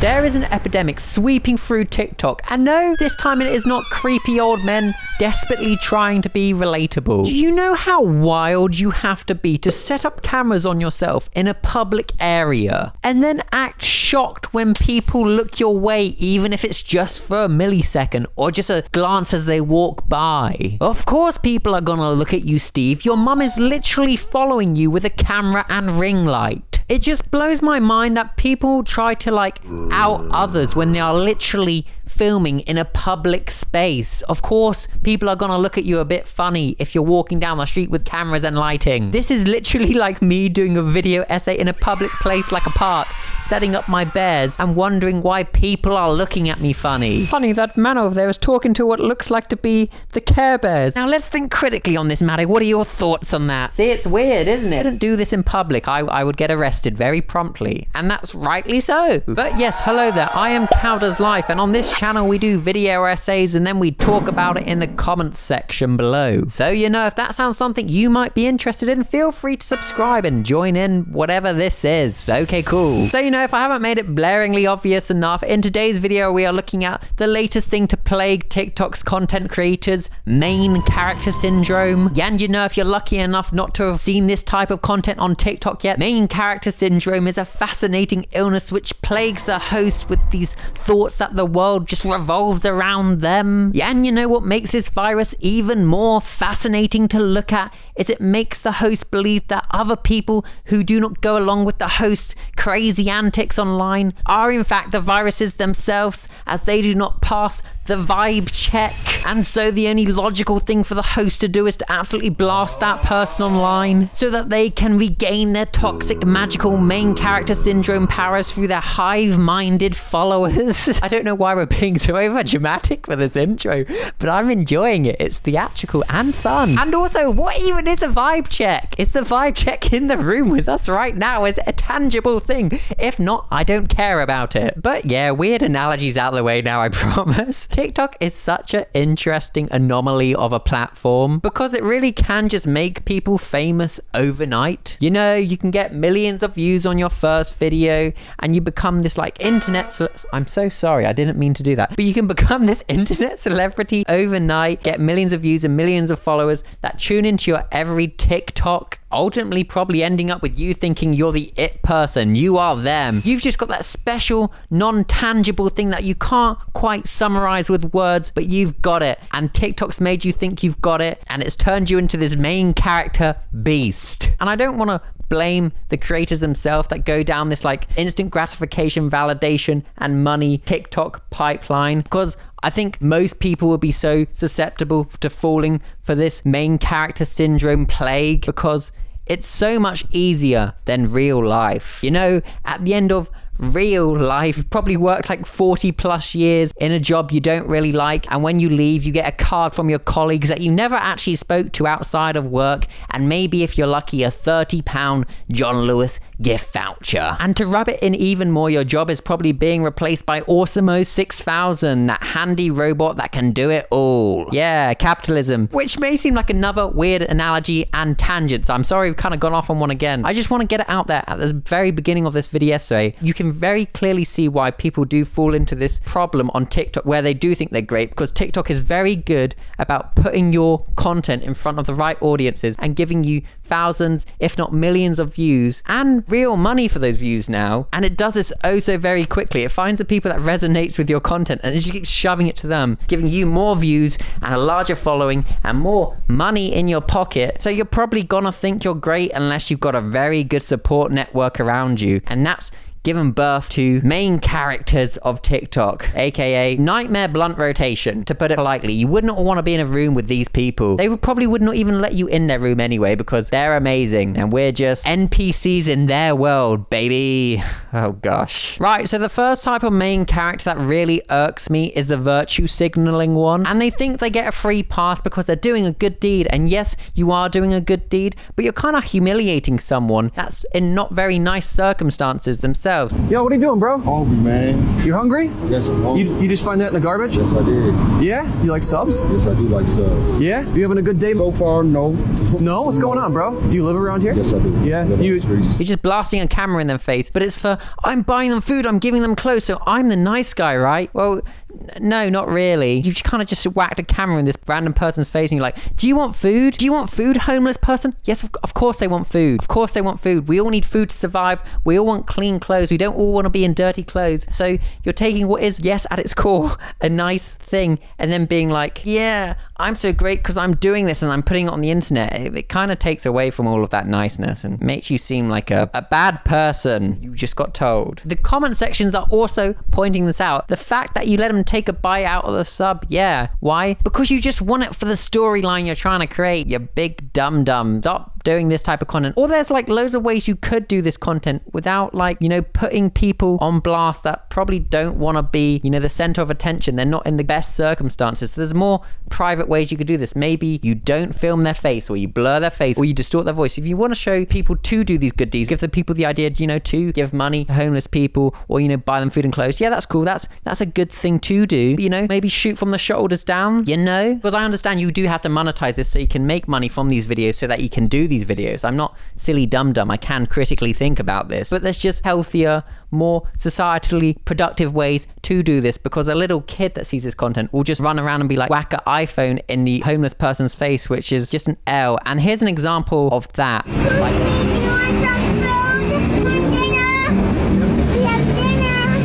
There is an epidemic sweeping through TikTok, and no, this time it is not creepy old men desperately trying to be relatable. Do you know how wild you have to be to set up cameras on yourself in a public area and then act shocked when people look your way, even if it's just for a millisecond or just a glance as they walk by? Of course people are gonna look at you, Steve. Your mum is literally following you with a camera and ring light. It just blows my mind that people try to out others when they are literally filming in a public space. Of course, people are gonna look at you a bit funny if you're walking down the street with cameras and lighting. This is literally like me doing a video essay in a public place like a park, setting up my bears and wondering why people are looking at me funny. Funny, that man over there is talking to what looks like to be the Care Bears. Now let's think critically on this matter. What are your thoughts on that? See, it's weird, isn't it? I didn't do this in public. I would get arrested very promptly, and that's rightly so. But yes, hello there. I am Cowder's Life, and on this channel we do video essays and then we talk about it in the comments section below. So if that sounds something you might be interested in, feel free to subscribe and join in whatever this is. Okay, cool. So if I haven't made it blaringly obvious enough, in today's video we are looking at the latest thing to plague TikTok's content creators, main character syndrome. And if you're lucky enough not to have seen this type of content on TikTok yet, main character syndrome is a fascinating illness which plagues the host with these thoughts that the world just revolves around them. And what makes this virus even more fascinating to look at is it makes the host believe that other people who do not go along with the host's crazy antics online are in fact the viruses themselves, as they do not pass the vibe check. And so the only logical thing for the host to do is to absolutely blast that person online so that they can regain their toxic magical main character syndrome powers through their hive-minded followers. I don't know why we're being so over dramatic for this intro, but I'm enjoying it. It's theatrical and fun. And also, what even is a vibe check? Is the vibe check in the room with us right now? Is it a tangible thing? If not, I don't care about it. But yeah, weird analogies out of the way now, I promise. TikTok is such an interesting anomaly of a platform because it really can just make people famous overnight. You can get millions of views on your first video and you become this I'm so sorry, I didn't mean to do that. But you can become this internet celebrity overnight, get millions of views and millions of followers that tune into your every TikTok, ultimately probably ending up with you thinking you're the it person. You are them. You've just got that special non-tangible thing that you can't quite summarize with words, but you've got it. And TikTok's made you think you've got it, and it's turned you into this main character beast. And I don't want to blame the creators themselves that go down this instant gratification, validation and money TikTok pipeline, because I think most people will be so susceptible to falling for this main character syndrome plague because it's so much easier than real life. At the end of real life, probably worked 40 plus years in a job you don't really like, and when you leave you get a card from your colleagues that you never actually spoke to outside of work, and maybe if you're lucky a £30 John Lewis gift voucher. And to rub it in even more, your job is probably being replaced by Awesemo 6000, that handy robot that can do it all. Yeah, capitalism, which may seem like another weird analogy and tangent, so I'm sorry we've kind of gone off on one again. I just want to get it out there at the very beginning of this video essay. You can very clearly see why people do fall into this problem on TikTok where they do think they're great, because TikTok is very good about putting your content in front of the right audiences and giving you thousands, if not millions of views and real money for those views now. And it does this oh so very quickly. It finds the people that resonates with your content and it just keeps shoving it to them, giving you more views and a larger following and more money in your pocket. So you're probably gonna think you're great unless you've got a very good support network around you. And that's given birth to main characters of TikTok, aka nightmare blunt rotation, to put it politely. You would not want to be in a room with these people. They probably would not even let you in their room anyway because they're amazing and we're just NPCs in their world, baby. Oh gosh. Right, so the first type of main character that really irks me is the virtue signaling one, and they think they get a free pass because they're doing a good deed. And yes, you are doing a good deed, but you're kind of humiliating someone that's in not very nice circumstances themselves. themselves. Yo, what are you doing, bro? Hungry, man. You hungry? Yes, I'm hungry. You just find that in the garbage? Yes, I did. Yeah? You like subs? Yes, I do like subs. Yeah? You having a good day? So far, no. No? What's going on, bro? Do you live around here? Yes, I do. Yeah? I live on the streets. You're just blasting a camera in their face, but it's for, I'm buying them food, I'm giving them clothes, so I'm the nice guy, right? Well, no, not really. You've kind of just whacked a camera in this random person's face and you're like, do you want food? Do you want food, homeless person? Yes, of course they want food. Of course they want food. We all need food to survive. We all want clean clothes. We don't all want to be in dirty clothes. So you're taking what is, yes, at its core, a nice thing, and then being like, yeah, I'm so great because I'm doing this and I'm putting it on the internet. It kind of takes away from all of that niceness and makes you seem like a bad person. You just got told. The comment sections are also pointing this out. The fact that you let them take a bite out of the sub, yeah. Why? Because you just want it for the storyline you're trying to create, you big dum-dum. Stop doing this type of content. Or there's like loads of ways you could do this content without like, you know, putting people on blast that probably don't want to be, you know, the center of attention. They're not in the best circumstances. So there's more private ways you could do this. Maybe you don't film their face, or you blur their face, or you distort their voice. If you want to show people to do these good deeds, give the people the idea, you know, to give money to homeless people, or, you know, buy them food and clothes. Yeah, that's cool. That's a good thing to do. But, you know, maybe shoot from the shoulders down, you know? Because I understand you do have to monetize this so you can make money from these videos so that you can do these videos. I'm not silly dum-dum. I can critically think about this. But there's just healthier, more societally productive ways to do this, because a little kid that sees this content will just run around and be like, whack an iPhone in the homeless person's face, which is just an L. And here's an example of that.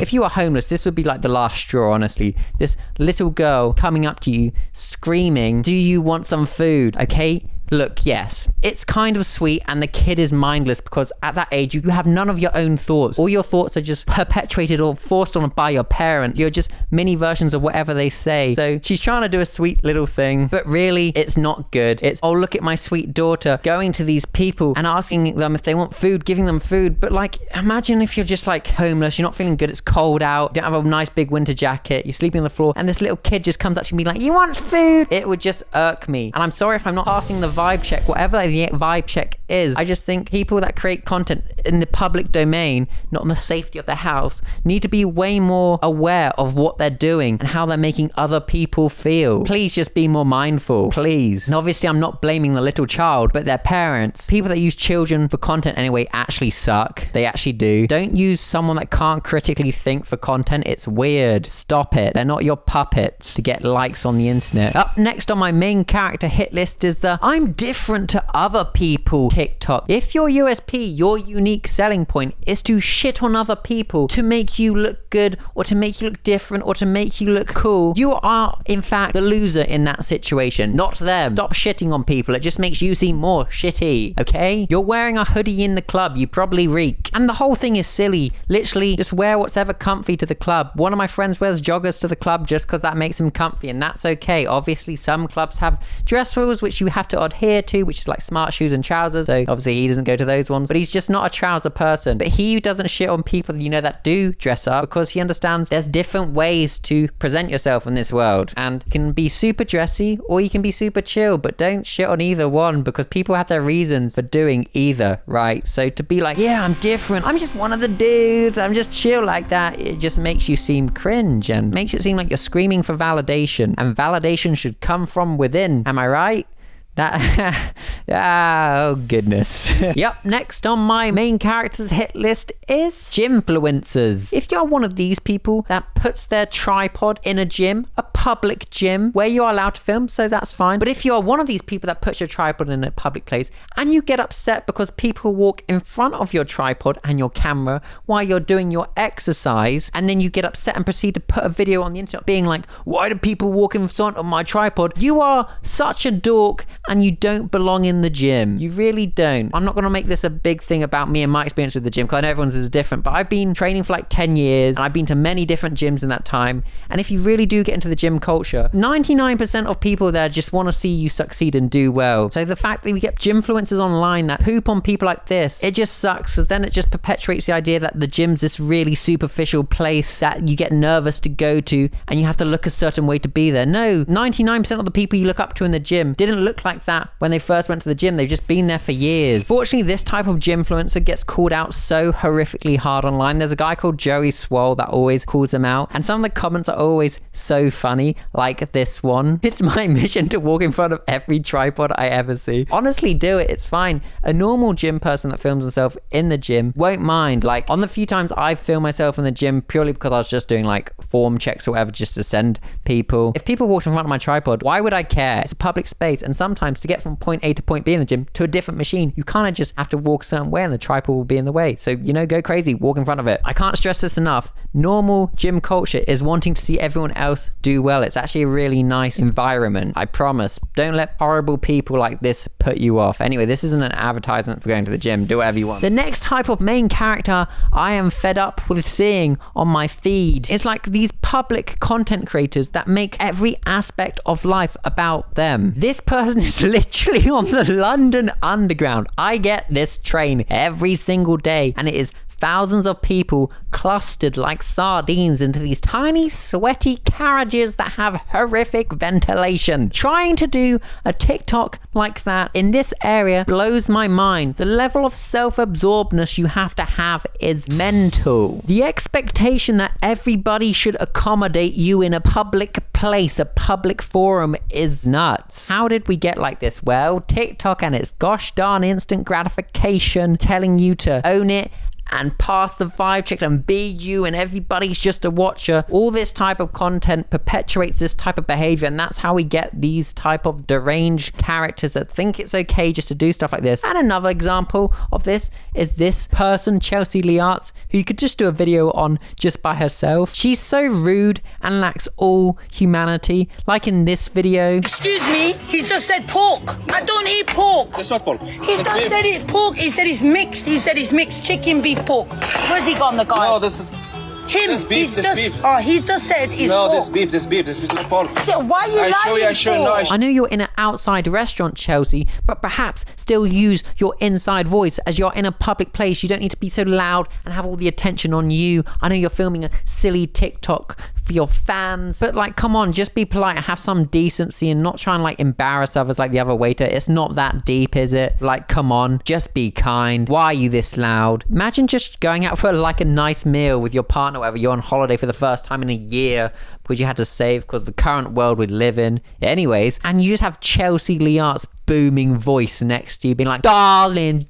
If you are homeless, this would be like the last straw, honestly. This little girl coming up to you, screaming, do you want some food? Okay? Look, yes, it's kind of sweet, and the kid is mindless because at that age, you have none of your own thoughts. All your thoughts are just perpetuated or forced on by your parent. You're just mini versions of whatever they say. So she's trying to do a sweet little thing, but really, it's not good. It's, oh, look at my sweet daughter going to these people and asking them if they want food, giving them food. But like, imagine if you're just like homeless, you're not feeling good, it's cold out, you don't have a nice big winter jacket, you're sleeping on the floor, and this little kid just comes up to me like, you want food? It would just irk me. And I'm sorry if I'm not passing the vibe check, whatever the vibe check is. I just think people that create content in the public domain, not in the safety of their house, need to be way more aware of what they're doing and how they're making other people feel. Please just be more mindful, please. And obviously I'm not blaming the little child, but their parents. People that use children for content anyway actually suck. They actually do. Don't use someone that can't critically think for content. It's weird. Stop it. They're not your puppets to get likes on the internet. Up next on my main character hit list is the I'm different to other people TikTok. If your USP, your unique selling point, is to shit on other people to make you look good, or to make you look different, or to make you look cool, you are in fact the loser in that situation, not them. Stop shitting on people. It just makes you seem more shitty, okay? You're wearing a hoodie in the club, you probably reek. And the whole thing is silly. Literally, just wear what's ever comfy to the club. One of my friends wears joggers to the club just because that makes him comfy, and that's okay. Obviously, some clubs have dress rules which you have to adhere to, which is like smart shoes and trousers. So obviously he doesn't go to those ones, but he's just not a trouser person. But he doesn't shit on people, you know, that do dress up, because he understands there's different ways to present yourself in this world, and you can be super dressy or you can be super chill, but don't shit on either one, because people have their reasons for doing either, right? So to be like, yeah, I'm different, I'm just one of the dudes, I'm just chill like that, it just makes you seem cringe and makes it seem like you're screaming for validation, and validation should come from within. Am I right? That oh goodness. Yep, next on my main characters hit list is gymfluencers. If you're one of these people that puts their tripod in a gym, a public gym where you are allowed to film, so that's fine. But if you are one of these people that puts your tripod in a public place and you get upset because people walk in front of your tripod and your camera while you're doing your exercise, and then you get upset and proceed to put a video on the internet being like, why do people walk in front of my tripod? You are such a dork and you don't belong in the gym. You really don't. I'm not going to make this a big thing about me and my experience with the gym, because I know everyone's is different, but I've been training for like 10 years and I've been to many different gyms in that time. And if you really do get into the gym gym culture, 99% of people there just want to see you succeed and do well. So the fact that we get gymfluencers online that poop on people like this, it just sucks, because then it just perpetuates the idea that the gym's this really superficial place that you get nervous to go to and you have to look a certain way to be there. No, 99% of the people you look up to in the gym didn't look like that when they first went to the gym. They've just been there for years. Fortunately, this type of gymfluencer gets called out so horrifically hard online. There's a guy called Joey Swole that always calls them out, and some of the comments are always so funny, like this one. It's my mission to walk in front of every tripod I ever see. Honestly, do it. It's fine. A normal gym person that films himself in the gym won't mind. Like, on the few times I've filmed myself in the gym purely because I was just doing like form checks or whatever just to send people. If people walked in front of my tripod, why would I care? It's a public space, and sometimes to get from point A to point B in the gym to a different machine, you kind of just have to walk a certain way and the tripod will be in the way. So, go crazy, walk in front of it. I can't stress this enough. Normal gym culture is wanting to see everyone else do well. It's actually a really nice environment. I promise. Don't let horrible people like this put you off. Anyway, this isn't an advertisement for going to the gym. Do whatever you want. The next type of main character I am fed up with seeing on my feed is like these public content creators that make every aspect of life about them. This person is literally on the London Underground. I get this train every single day, and it is thousands of people clustered like sardines into these tiny sweaty carriages that have horrific ventilation. Trying to do a TikTok like that in this area blows my mind. The level of self-absorbedness you have to have is mental. The expectation that everybody should accommodate you in a public place, a public forum, is nuts. How did we get like this? Well, TikTok and its gosh darn instant gratification telling you to own it and pass the vibe check and be you and everybody's just a watcher. All this type of content perpetuates this type of behavior, and that's how we get these type of deranged characters that think it's okay just to do stuff like this. And another example of this is this person, Chelsea Liartz, who you could just do a video on just by herself. She's so rude and lacks all humanity. Like in this video. Excuse me, he's just said pork. I don't eat pork. It's not pork. He just said it's pork. He said it's mixed. He said it's mixed chicken, beef, pork. Where's he gone, the guy? No, this is him. This beef, He's this just, beef. oh, he's just said it's no, pork. this beef is not pork. So why are you lying I show you. No, I know you're in an outside restaurant, Chelsea, but perhaps still use your inside voice. As you're in a public place, you don't need to be so loud and have all the attention on you. I know you're filming a silly TikTok for your fans, but like, come on, just be polite and have some decency and not try and like embarrass others like the other waiter. It's not that deep, is it? Like, come on, just be kind. Why are you this loud? Imagine just going out for like a nice meal with your partner, whatever. You're on holiday for the first time in a year because you had to save because the current world we live in. Anyways, and you just have Chelsea Liart's booming voice next to you being like, darling,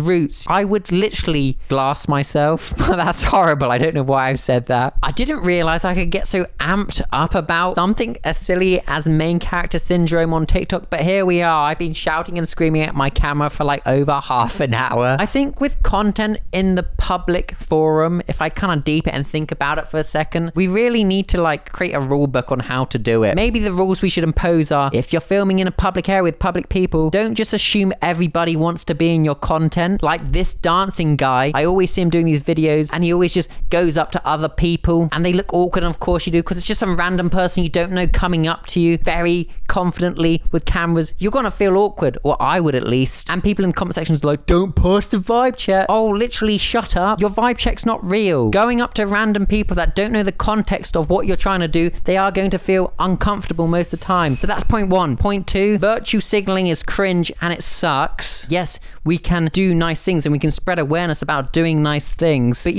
roots. I would literally glass myself. That's horrible. I don't know why I've said that. I didn't realize I could get so amped up about something as silly as main character syndrome on TikTok, but here we are. I've been shouting and screaming at my camera for like over half an hour. I think with content in the public forum, if I kind of deep it and think about it for a second, we really need to like create a rule book on how to do it. Maybe the rules we should impose are, if you're filming in a public area with public people, don't just assume everybody wants to be in your content. Like this dancing guy, I always see him doing these videos and he always just goes up to other people and they look awkward, and of course you do, because it's just some random person you don't know coming up to you very confidently with cameras. You're gonna feel awkward, or I would at least. And people in the comment sections are like, don't post the vibe check. Oh, literally shut up. Your vibe check's not real. Going up to random people that don't know the context of what you're trying to do, they are going to feel uncomfortable most of the time. So that's point one. Point two, virtue signaling is cringe and it sucks. Yes, we can do nice things and we can spread awareness about doing nice things, but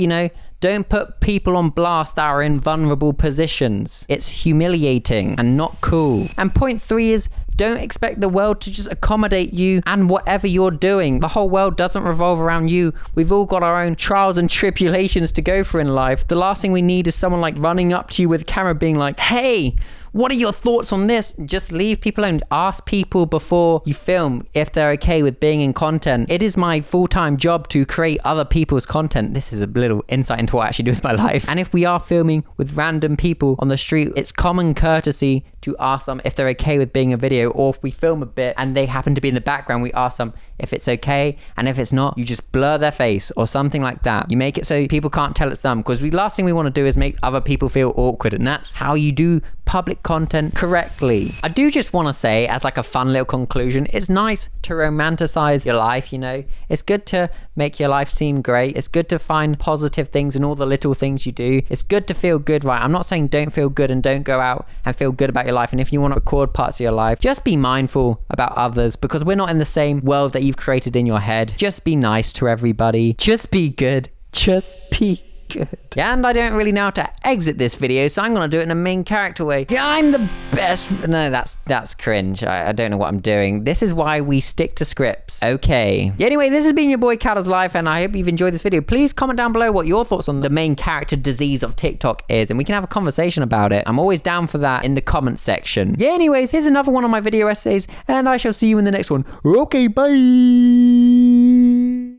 don't put people on blast that are in vulnerable positions. It's humiliating and not cool. And point three is, don't expect the world to just accommodate you and whatever you're doing. The whole world doesn't revolve around you. We've all got our own trials and tribulations to go through in life. The last thing we need is someone like running up to you with a camera being like, hey, what are your thoughts on this? Just leave people alone. Ask people before you film if they're okay with being in content. It is my full-time job to create other people's content. This is a little insight into what I actually do with my life. And if we are filming with random people on the street, it's common courtesy to ask them if they're okay with being a video, or if we film a bit and they happen to be in the background, we ask them if it's okay, and if it's not, you just blur their face or something like that. You make it so people can't tell it's them, because the last thing we want to do is make other people feel awkward, and that's how you do public content correctly. I do just want to say, as like a fun little conclusion, it's nice to romanticize your life, you know? It's good to make your life seem great. It's good to find positive things in all the little things you do. It's good to feel good, right? I'm not saying don't feel good and don't go out and feel good about your life. And if you want to record parts of your life, just be mindful about others, because we're not in the same world that you've created in your head. Just be nice to everybody. Just be good. Just be good. And I don't really know how to exit this video, so I'm gonna do it in a main character way. Yeah, I'm the best. No, that's cringe. I don't know what I'm doing. This is why we stick to scripts. Okay. Yeah, anyway, this has been your boy Call's Life, and I hope you've enjoyed this video. Please comment down below what your thoughts on the main character disease of TikTok is, and we can have a conversation about it. I'm always down for that in the comment section. Yeah, anyways, here's another one of my video essays, and I shall see you in the next one. Okay, bye.